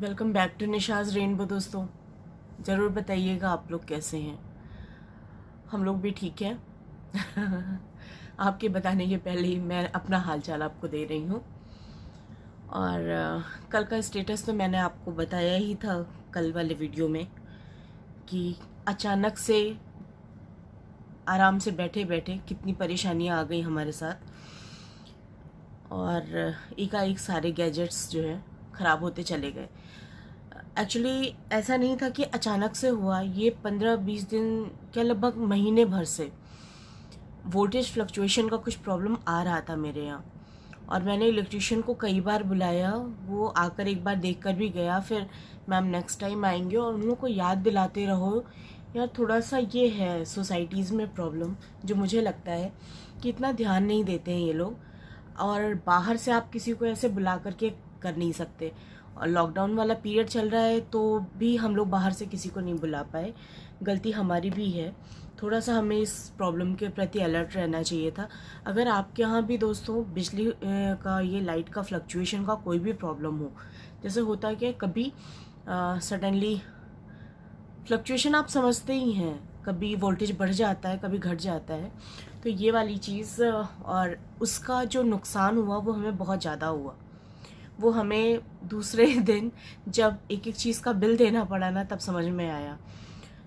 Welcome back to Nisha's rainbow. दोस्तों, ज़रूर बताइएगा आप लोग कैसे हैं। हम लोग भी ठीक हैं। आपके बताने के पहले ही मैं अपना हाल चाल आपको दे रही हूँ। और कल का स्टेटस तो मैंने आपको बताया ही था कल वाले वीडियो में कि अचानक से आराम से बैठे बैठे कितनी परेशानियाँ आ गई हमारे साथ, और एकाएक सारे गैजेट्स जो है ख़राब होते चले गए। एक्चुअली ऐसा नहीं था कि अचानक से हुआ, ये 15-20 दिन क्या लगभग महीने भर से वोल्टेज फ्लक्चुएशन का कुछ प्रॉब्लम आ रहा था मेरे यहाँ। और मैंने इलेक्ट्रिशियन को कई बार बुलाया, वो आकर एक बार देख कर भी गया। फिर मैम नेक्स्ट टाइम आएंगे, और उन लोग को याद दिलाते रहो यार। थोड़ा सा ये है सोसाइटीज़ में प्रॉब्लम, जो मुझे लगता है कि इतना ध्यान नहीं देते हैं ये लोग। और बाहर से आप किसी को ऐसे बुला करके कर नहीं सकते, और लॉकडाउन वाला पीरियड चल रहा है तो भी हम लोग बाहर से किसी को नहीं बुला पाए। गलती हमारी भी है। थोड़ा सा हमें इस प्रॉब्लम के प्रति अलर्ट रहना चाहिए था। अगर आपके यहाँ भी दोस्तों बिजली का ये लाइट का फ्लक्चुएशन का कोई भी प्रॉब्लम हो, जैसे होता है कि कभी सडनली फ्लक्चुएशन आप समझते ही हैं, कभी वोल्टेज बढ़ जाता है कभी घट जाता है, तो ये वाली चीज़ और उसका जो नुकसान हुआ वो हमें बहुत ज़्यादा हुआ। वो हमें दूसरे दिन जब एक एक चीज़ का बिल देना पड़ा ना, तब समझ में आया।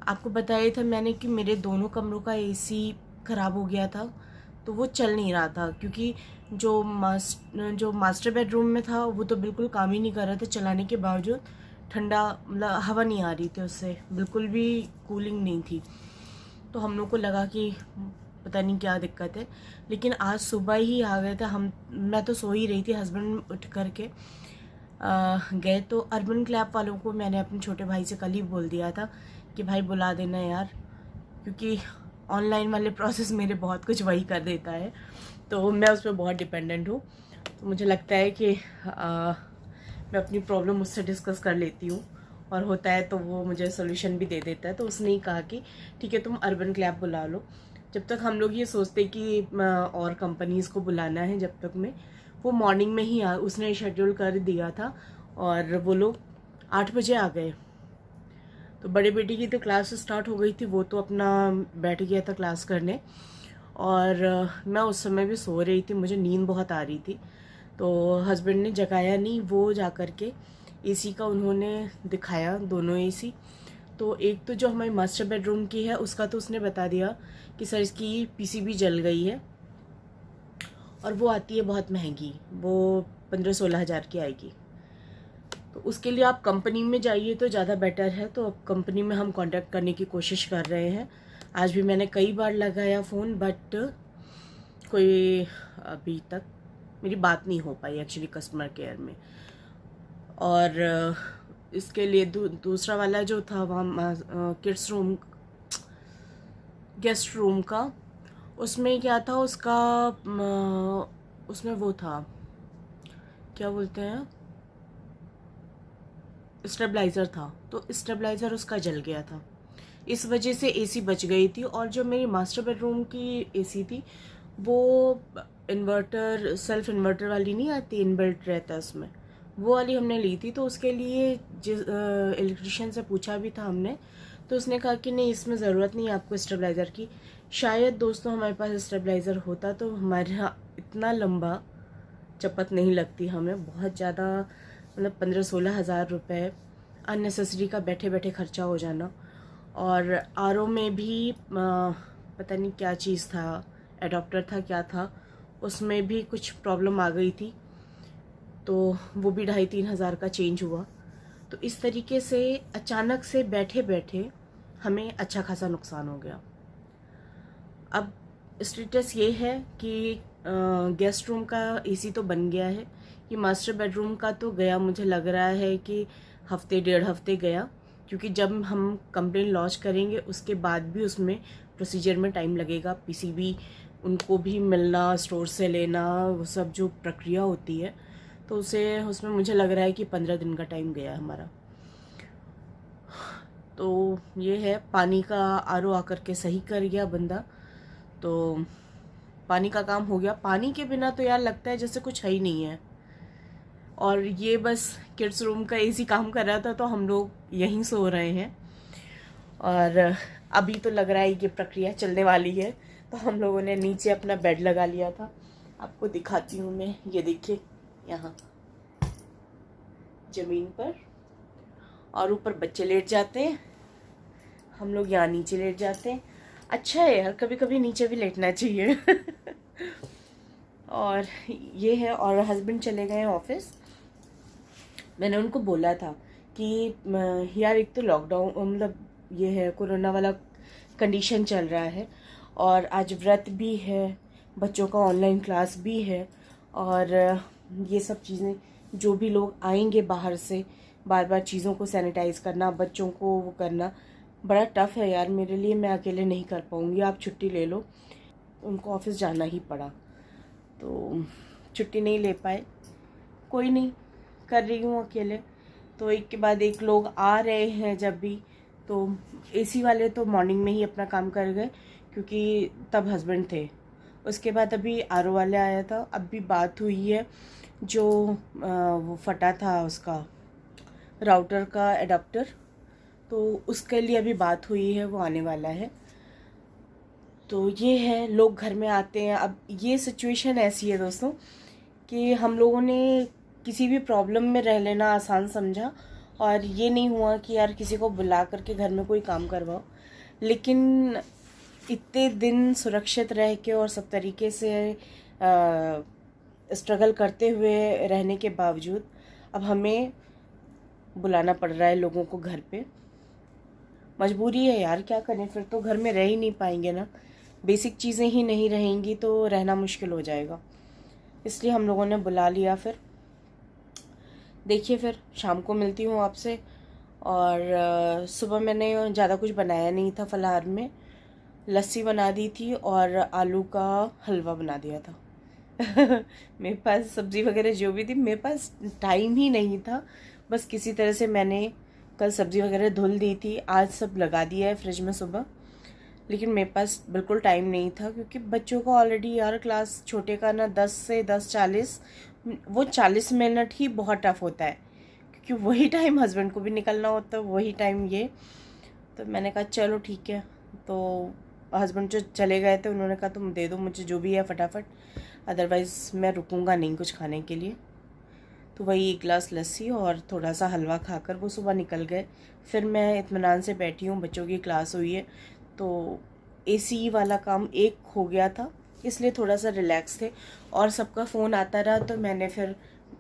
आपको बताया था मैंने कि मेरे दोनों कमरों का एसी ख़राब हो गया था, तो वो चल नहीं रहा था, क्योंकि जो मास्टर बेडरूम में था वो तो बिल्कुल काम ही नहीं कर रहा था। चलाने के बावजूद ठंडा मतलब हवा नहीं आ रही थी, उससे बिल्कुल भी कूलिंग नहीं थी। तो हम लोग को लगा कि पता नहीं क्या दिक्कत है, लेकिन आज सुबह ही आ गए थे हम। मैं तो सो ही रही थी, हस्बैंड उठ करके गए। तो अर्बन क्लैप वालों को मैंने अपने छोटे भाई से कल ही बोल दिया था कि भाई बुला देना यार, क्योंकि ऑनलाइन वाले प्रोसेस मेरे बहुत कुछ वही कर देता है, तो मैं उस पर बहुत डिपेंडेंट हूँ। तो मुझे लगता है कि मैं अपनी प्रॉब्लम उससे डिस्कस कर लेती हूँ, और होता है तो वो मुझे सोल्यूशन भी दे देता है। तो उसने ही कहा कि ठीक है तुम अर्बन क्लैप बुला लो। जब तक हम लोग ये सोचते कि और कंपनीज़ को बुलाना है, जब तक में वो मॉर्निंग में ही उसने शेड्यूल कर दिया था, और वो लोग 8 बजे आ गए। तो बड़े बेटी की तो क्लास स्टार्ट हो गई थी, वो तो अपना बैठ गया था क्लास करने, और मैं उस समय भी सो रही थी, मुझे नींद बहुत आ रही थी। तो हस्बैंड ने जगाया नहीं, वो जा कर के एसी का उन्होंने दिखाया, दोनों एसी। तो एक तो जो हमारी मास्टर बेडरूम की है उसका तो उसने बता दिया कि सर इसकी पीसीबी जल गई है, और वो आती है बहुत महंगी, वो 15-16 हज़ार की आएगी। तो उसके लिए आप कंपनी में जाइए तो ज़्यादा बेटर है। तो अब कंपनी में हम कांटेक्ट करने की कोशिश कर रहे हैं। आज भी मैंने कई बार लगाया फ़ोन, बट कोई अभी तक मेरी बात नहीं हो पाई एक्चुअली कस्टमर केयर में। और इसके लिए दूसरा वाला जो था वहाँ किड्स रूम, गेस्ट रूम का, उसमें क्या था उसका उसमें वो था, क्या बोलते हैं, स्टेबलाइज़र था। तो स्टेबलाइज़र उसका जल गया था, इस वजह से एसी बच गई थी। और जो मेरी मास्टर बेडरूम की एसी थी वो इन्वर्टर, सेल्फ इन्वर्टर वाली नहीं आती, इनबिल्ट रहता है उसमें, वो वाली हमने ली थी। तो उसके लिए जिस इलेक्ट्रिशियन से पूछा भी था हमने, तो उसने कहा कि नहीं इसमें ज़रूरत नहीं है आपको स्टेबलाइज़र की। शायद दोस्तों हमारे पास स्टेबलाइज़र होता तो हमारे यहाँ इतना लंबा चपत नहीं लगती हमें। बहुत ज़्यादा मतलब 15-16 हज़ार रुपये अननेसेसरी का बैठे बैठे खर्चा हो जाना। और आरओ में भी पता नहीं क्या चीज़ था, एडाप्टर था क्या था, उसमें भी कुछ प्रॉब्लम आ गई थी, तो वो भी 2.5-3 हज़ार का चेंज हुआ। तो इस तरीके से अचानक से बैठे बैठे हमें अच्छा खासा नुकसान हो गया। अब स्टेटस ये है कि गेस्ट रूम का एसी तो बन गया है, ये मास्टर बेडरूम का तो गया, मुझे लग रहा है कि हफ्ते 1.5 हफ्ते गया, क्योंकि जब हम कंप्लेन लॉन्च करेंगे उसके बाद भी उसमें प्रोसीजर में टाइम लगेगा। पीसीबी उनको भी मिलना, स्टोर से लेना, वो सब जो प्रक्रिया होती है, तो उसमें मुझे लग रहा है कि 15 दिन का टाइम गया हमारा। तो ये है, पानी का आरओ आकर के सही कर गया बंदा, तो पानी का काम हो गया। पानी के बिना तो यार लगता है जैसे कुछ है ही नहीं है। और ये बस किड्स रूम का एसी काम कर रहा था तो हम लोग यहीं सो रहे हैं। और अभी तो लग रहा है ये प्रक्रिया चलने वाली है, तो हम लोगों ने नीचे अपना बेड लगा लिया था। आपको दिखाती हूँ मैं, ये देखिए यहाँ ज़मीन पर, और ऊपर बच्चे लेट जाते हैं, हम लोग यहाँ नीचे लेट जाते हैं। अच्छा है यार, कभी कभी नीचे भी लेटना चाहिए। और ये है, और हस्बैंड चले गए हैं ऑफिस। मैंने उनको बोला था कि यार एक तो लॉकडाउन मतलब ये है, कोरोना वाला कंडीशन चल रहा है, और आज व्रत भी है, बच्चों का ऑनलाइन क्लास भी है, और ये सब चीज़ें, जो भी लोग आएंगे बाहर से, बार बार चीज़ों को सैनिटाइज करना, बच्चों को वो करना बड़ा टफ़ है यार मेरे लिए। मैं अकेले नहीं कर पाऊँगी, आप छुट्टी ले लो। उनको ऑफिस जाना ही पड़ा तो छुट्टी नहीं ले पाए। कोई नहीं, कर रही हूँ अकेले। तो एक के बाद एक लोग आ रहे हैं जब भी, तो एसी वाले तो मॉर्निंग में ही अपना काम कर गए क्योंकि तब हस्बैंड थे। उसके बाद अभी आरओ वाले आया था, अब भी बात हुई है, जो वो फटा था उसका राउटर का एडाप्टर, तो उसके लिए अभी बात हुई है, वो आने वाला है। तो ये है, लोग घर में आते हैं। अब ये सिचुएशन ऐसी है दोस्तों कि हम लोगों ने किसी भी प्रॉब्लम में रह लेना आसान समझा, और ये नहीं हुआ कि यार किसी को बुला करके घर में कोई काम करवाओ। लेकिन इतने दिन सुरक्षित रह के और सब तरीके से स्ट्रगल करते हुए रहने के बावजूद अब हमें बुलाना पड़ रहा है लोगों को घर पे। मजबूरी है यार, क्या करें, फिर तो घर में रह ही नहीं पाएंगे ना। बेसिक चीज़ें ही नहीं रहेंगी तो रहना मुश्किल हो जाएगा, इसलिए हम लोगों ने बुला लिया। फिर देखिए, फिर शाम को मिलती हूँ आपसे। और सुबह मैंने ज़्यादा कुछ बनाया नहीं था, फलाहार में लस्सी बना दी थी और आलू का हलवा बना दिया था। मेरे पास सब्ज़ी वगैरह जो भी थी, मेरे पास टाइम ही नहीं था। बस किसी तरह से मैंने कल सब्ज़ी वगैरह धुल दी थी, आज सब लगा दिया है फ्रिज में सुबह। लेकिन मेरे पास बिल्कुल टाइम नहीं था क्योंकि बच्चों का ऑलरेडी यार क्लास, छोटे का ना 10 से 10:40, वो 40 मिनट ही बहुत टफ होता है क्योंकि वही टाइम हस्बैंड को भी निकलना होता है, वही टाइम ये। तो मैंने कहा चलो ठीक है। तो हस्बैंड जो चले गए थे, उन्होंने कहा तुम दे दो मुझे जो भी है फटाफट, अदरवाइज़ मैं रुकूंगा नहीं कुछ खाने के लिए। तो वही 1 गिलास लस्सी और थोड़ा सा हलवा खाकर वो सुबह निकल गए। फिर मैं इत्मीनान से बैठी हूँ, बच्चों की क्लास हुई है तो एसी वाला काम एक हो गया था, इसलिए थोड़ा सा रिलैक्स थे। और सबका फ़ोन आता रहा तो मैंने फिर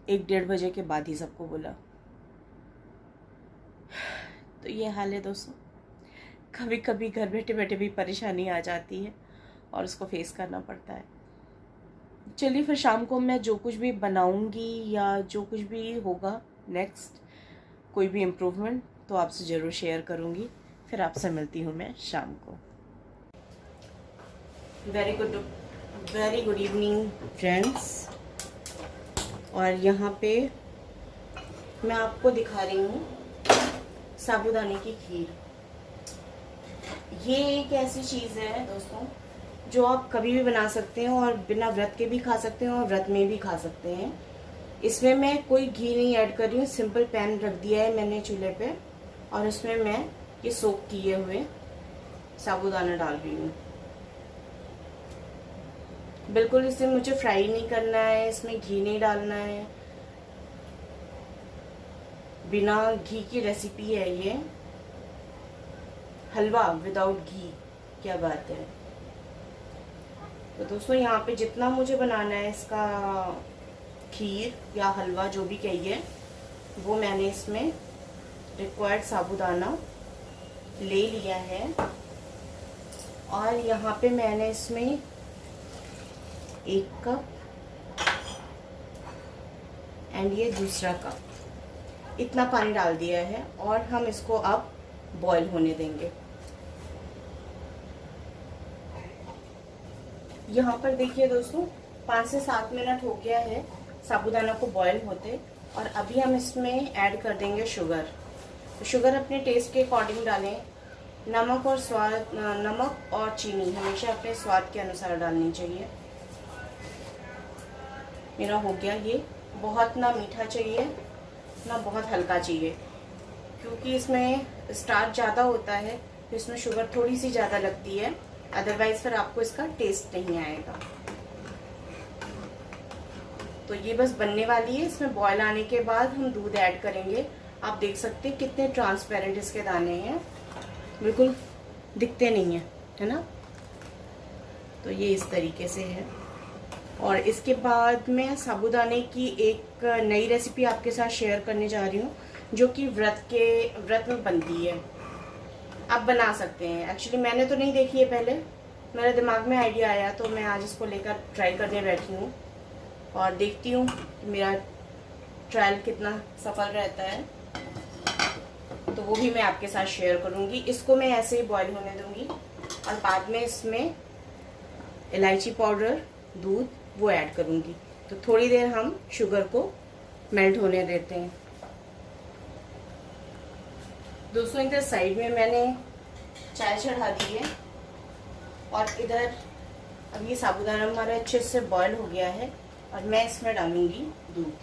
1-1:30 बजे के बाद ही सबको बोला। तो ये हाल है दोस्तों, कभी कभी घर बैठे बैठे भी परेशानी आ जाती है और उसको फेस करना पड़ता है। चलिए, फिर शाम को मैं जो कुछ भी बनाऊंगी या जो कुछ भी होगा नेक्स्ट, कोई भी इम्प्रूवमेंट, तो आपसे ज़रूर शेयर करूंगी। फिर आपसे मिलती हूँ मैं शाम को। Very good evening friends. और यहाँ पे मैं आपको दिखा रही हूँ साबूदाने की खीर। ये एक ऐसी चीज़ है दोस्तों जो आप कभी भी बना सकते हैं और बिना व्रत के भी खा सकते हैं और व्रत में भी खा सकते हैं। इसमें मैं कोई घी नहीं ऐड कर रही हूँ, सिंपल पैन रख दिया है मैंने चूल्हे पे और उसमें मैं ये सोक किए हुए साबूदाना डाल रही हूँ। बिल्कुल इसे मुझे फ्राई नहीं करना है, इसमें घी नहीं डालना है, बिना घी की रेसिपी है ये। हलवा विदाउट घी, क्या बात है। तो दोस्तों यहाँ पे जितना मुझे बनाना है इसका खीर या हलवा जो भी कहिए, वो मैंने इसमें रिक्वायर्ड साबूदाना ले लिया है। और यहाँ पे मैंने इसमें 1 कप एंड ये दूसरा कप, इतना पानी डाल दिया है और हम इसको अब बॉईल होने देंगे। यहाँ पर देखिए दोस्तों 5 से 7 मिनट हो गया है साबूदाना को बॉईल होते, और अभी हम इसमें ऐड कर देंगे शुगर। तो शुगर अपने टेस्ट के अकॉर्डिंग डालें। नमक और चीनी हमेशा अपने स्वाद के अनुसार डालनी चाहिए। मेरा हो गया ये बहुत ना मीठा चाहिए ना बहुत हल्का चाहिए, क्योंकि इसमें स्टार्च ज़्यादा होता है तो इसमें शुगर थोड़ी सी ज़्यादा लगती है, अदरवाइज फिर आपको इसका टेस्ट नहीं आएगा। तो ये बस बनने वाली है। इसमें बॉयल आने के बाद हम दूध ऐड करेंगे। आप देख सकते हैं कितने ट्रांसपेरेंट इसके दाने हैं, बिल्कुल दिखते नहीं है ना। तो ये इस तरीके से है। और इसके बाद मैं साबूदाने की एक नई रेसिपी आपके साथ शेयर करने जा रही हूँ, जो कि व्रत में बनती है। आप बना सकते हैं। एक्चुअली मैंने तो नहीं देखी है, पहले मेरे दिमाग में आइडिया आया तो मैं आज इसको लेकर ट्राई करने बैठी हूँ और देखती हूँ कि मेरा ट्रायल कितना सफल रहता है। तो वो भी मैं आपके साथ शेयर करूँगी। इसको मैं ऐसे ही बॉईल होने दूँगी और बाद में इसमें इलायची पाउडर, दूध वो ऐड करूँगी। तो थोड़ी देर हम शुगर को मेल्ट होने देते हैं। दोस्तों इधर साइड में मैंने चाय चढ़ा दी है और इधर अब ये साबूदाना हमारा अच्छे से बॉईल हो गया है और मैं इसमें डालूंगी दूध।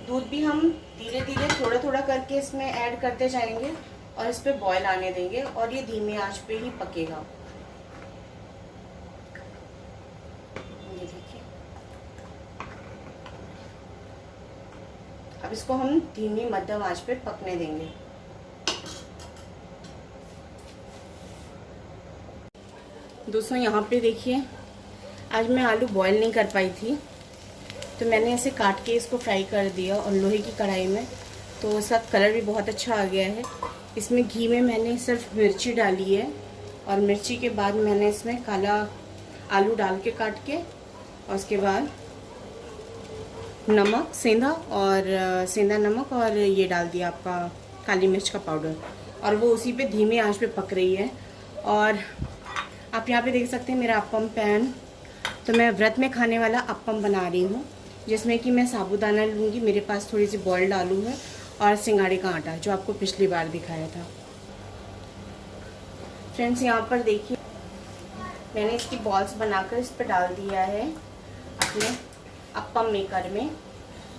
दूध भी हम धीरे धीरे थोड़ा थोड़ा करके इसमें ऐड करते जाएंगे और इस पे बॉईल आने देंगे और ये धीमी आंच पे ही पकेगा। ये देखिए, अब इसको हम धीमी मध्यम आंच पे पकने देंगे। दोस्तों यहाँ पे देखिए, आज मैं आलू बॉईल नहीं कर पाई थी तो मैंने ऐसे काट के इसको फ्राई कर दिया और लोहे की कढ़ाई में, तो इसका कलर भी बहुत अच्छा आ गया है। इसमें घी में मैंने सिर्फ मिर्ची डाली है और मिर्ची के बाद मैंने इसमें काला आलू डाल के काट के और उसके बाद नमक, सेंधा नमक और ये डाल दिया आपका काली मिर्च का पाउडर, और वो उसी पे धीमी आंच पे पक रही है। और आप यहाँ पे देख सकते हैं मेरा अप्पम पैन। तो मैं व्रत में खाने वाला अप्पम बना रही हूँ, जिसमें कि मैं साबूदाना लूँगी, मेरे पास थोड़ी सी बॉइल्ड आलू है और सिंगाड़े का आटा जो आपको पिछली बार दिखाया था। फ्रेंड्स यहाँ पर देखिए, मैंने इसकी बॉल्स बनाकर इस पर डाल दिया है अपने अप्पम मेकर में,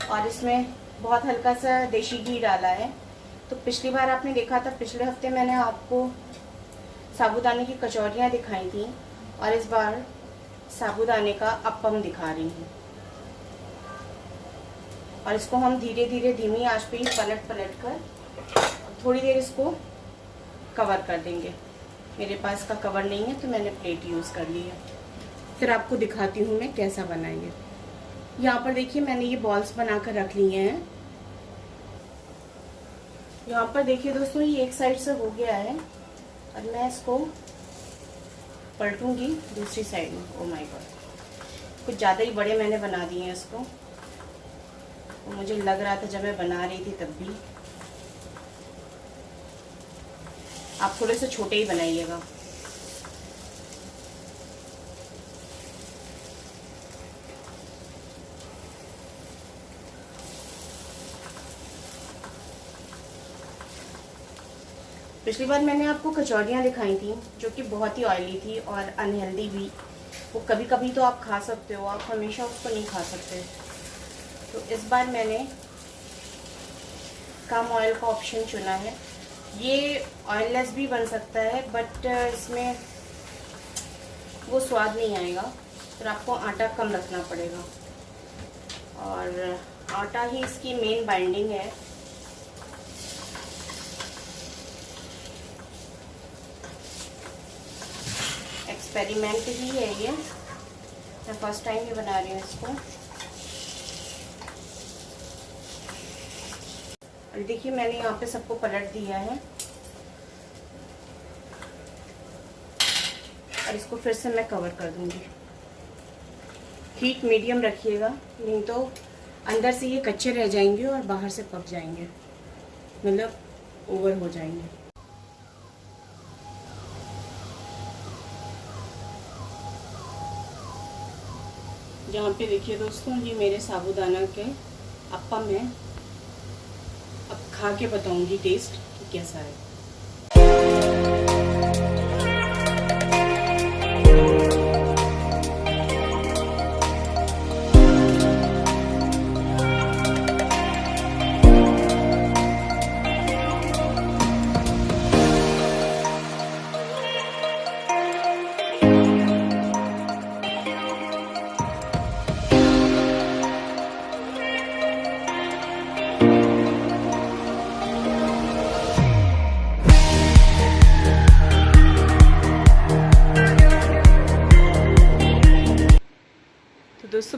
और इसमें बहुत हल्का सा देसी घी डाला है। तो पिछली बार आपने देखा था, पिछले हफ्ते मैंने आपको साबूदाने की कचौरियाँ दिखाई थी और इस बार साबूदाने का अप्पम दिखा रही हूँ। और इसको हम धीरे धीरे धीमी आंच पे ही पलट कर थोड़ी देर इसको कवर कर देंगे। मेरे पास का कवर नहीं है तो मैंने प्लेट यूज़ कर ली है। फिर आपको दिखाती हूँ मैं कैसा बनाएंगे। यहाँ पर देखिए, मैंने ये बॉल्स बनाकर रख लिए हैं। यहाँ पर देखिए दोस्तों, ये एक साइड से हो गया है और मैं इसको पलटूंगी दूसरी साइड में। ओ माय गॉड, कुछ ज़्यादा ही बड़े मैंने बना दिए हैं इसको। तो मुझे लग रहा था जब मैं बना रही थी तब भी। आप थोड़े से छोटे ही बनाइएगा। पिछली बार मैंने आपको कचौरियाँ दिखाई थी जो कि बहुत ही ऑयली थी और अनहेल्दी भी। वो कभी कभी तो आप खा सकते हो, आप हमेशा उसको नहीं खा सकते। तो इस बार मैंने कम ऑयल का ऑप्शन चुना है। ये ऑयललेस भी बन सकता है बट इसमें वो स्वाद नहीं आएगा, फिर आपको आटा कम रखना पड़ेगा। और आटा ही इसकी मेन बाइंडिंग है। एक्सपेरिमेंट ही है ये, मैं फर्स्ट टाइम ही बना रही हूँ इसको। और देखिए, मैंने यहाँ पे सबको पलट दिया है और इसको फिर से मैं कवर कर दूंगी। हीट मीडियम रखिएगा, नहीं तो अंदर से ये कच्चे रह जाएंगे और बाहर से पक जाएंगे, मतलब ओवर हो जाएंगे। यहाँ पे देखिए दोस्तों, ये मेरे साबूदाना के अप्पम है। अब खा के बताऊंगी टेस्ट कि कैसा है।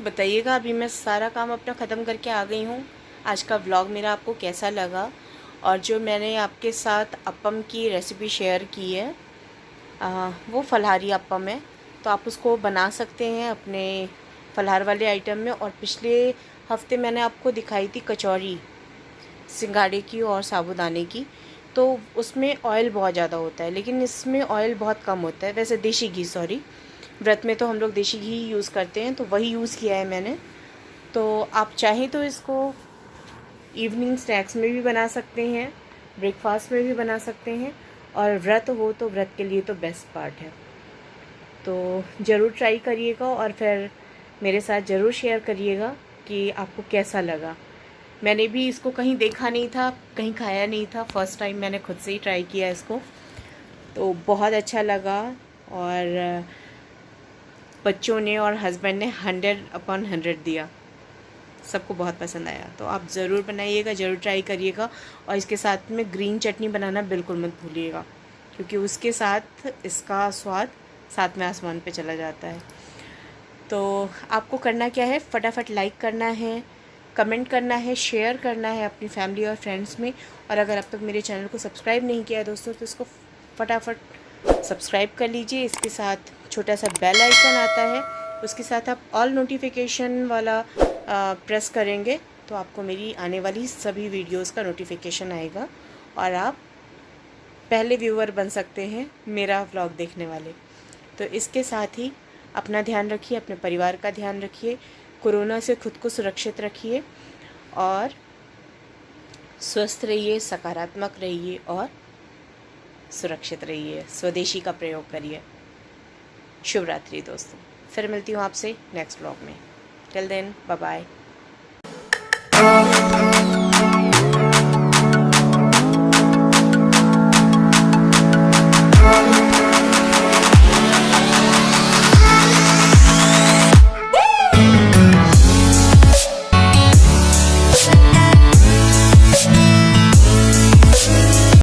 बताइएगा। अभी मैं सारा काम अपना ख़त्म करके आ गई हूँ। आज का व्लॉग मेरा आपको कैसा लगा, और जो मैंने आपके साथ अप्पम की रेसिपी शेयर की है वो फलाहारी अप्पम है, तो आप उसको बना सकते हैं अपने फलाहार वाले आइटम में। और पिछले हफ्ते मैंने आपको दिखाई थी कचौरी सिंघाड़े की और साबूदाने की, तो उसमें ऑयल बहुत ज़्यादा होता है, लेकिन इसमें ऑयल बहुत कम होता है। वैसे देसी घी, सॉरी, व्रत में तो हम लोग देसी घी यूज़ करते हैं, तो वही यूज़ किया है मैंने। तो आप चाहें तो इसको इवनिंग स्नैक्स में भी बना सकते हैं, ब्रेकफास्ट में भी बना सकते हैं, और व्रत हो तो व्रत के लिए तो बेस्ट पार्ट है। तो ज़रूर ट्राई करिएगा और फिर मेरे साथ ज़रूर शेयर करिएगा कि आपको कैसा लगा। मैंने भी इसको कहीं देखा नहीं था, कहीं खाया नहीं था, फ़र्स्ट टाइम मैंने खुद से ही ट्राई किया इसको, तो बहुत अच्छा लगा। और बच्चों ने और हस्बैंड ने 100/100 दिया, सबको बहुत पसंद आया। तो आप ज़रूर बनाइएगा, ज़रूर ट्राई करिएगा। और इसके साथ में ग्रीन चटनी बनाना बिल्कुल मत भूलिएगा, क्योंकि उसके साथ इसका स्वाद सातवें आसमान पे चला जाता है। तो आपको करना क्या है, फटाफट लाइक करना है, कमेंट करना है, शेयर करना है अपनी फैमिली और फ्रेंड्स में। और अगर अब तक मेरे चैनल को सब्सक्राइब नहीं किया है दोस्तों, तो इसको फटाफट सब्सक्राइब कर लीजिए। इसके साथ छोटा सा बेल आइकन आता है, उसके साथ आप ऑल नोटिफिकेशन वाला प्रेस करेंगे तो आपको मेरी आने वाली सभी वीडियोस का नोटिफिकेशन आएगा, और आप पहले व्यूअर बन सकते हैं मेरा व्लॉग देखने वाले। तो इसके साथ ही अपना ध्यान रखिए, अपने परिवार का ध्यान रखिए, कोरोना से खुद को सुरक्षित रखिए, और स्वस्थ रहिए, सकारात्मक रहिए और सुरक्षित रहिए। स्वदेशी का प्रयोग करिए। शुभ रात्रि दोस्तों, फिर मिलती हूँ आपसे नेक्स्ट व्लॉग में। Till then, bye bye.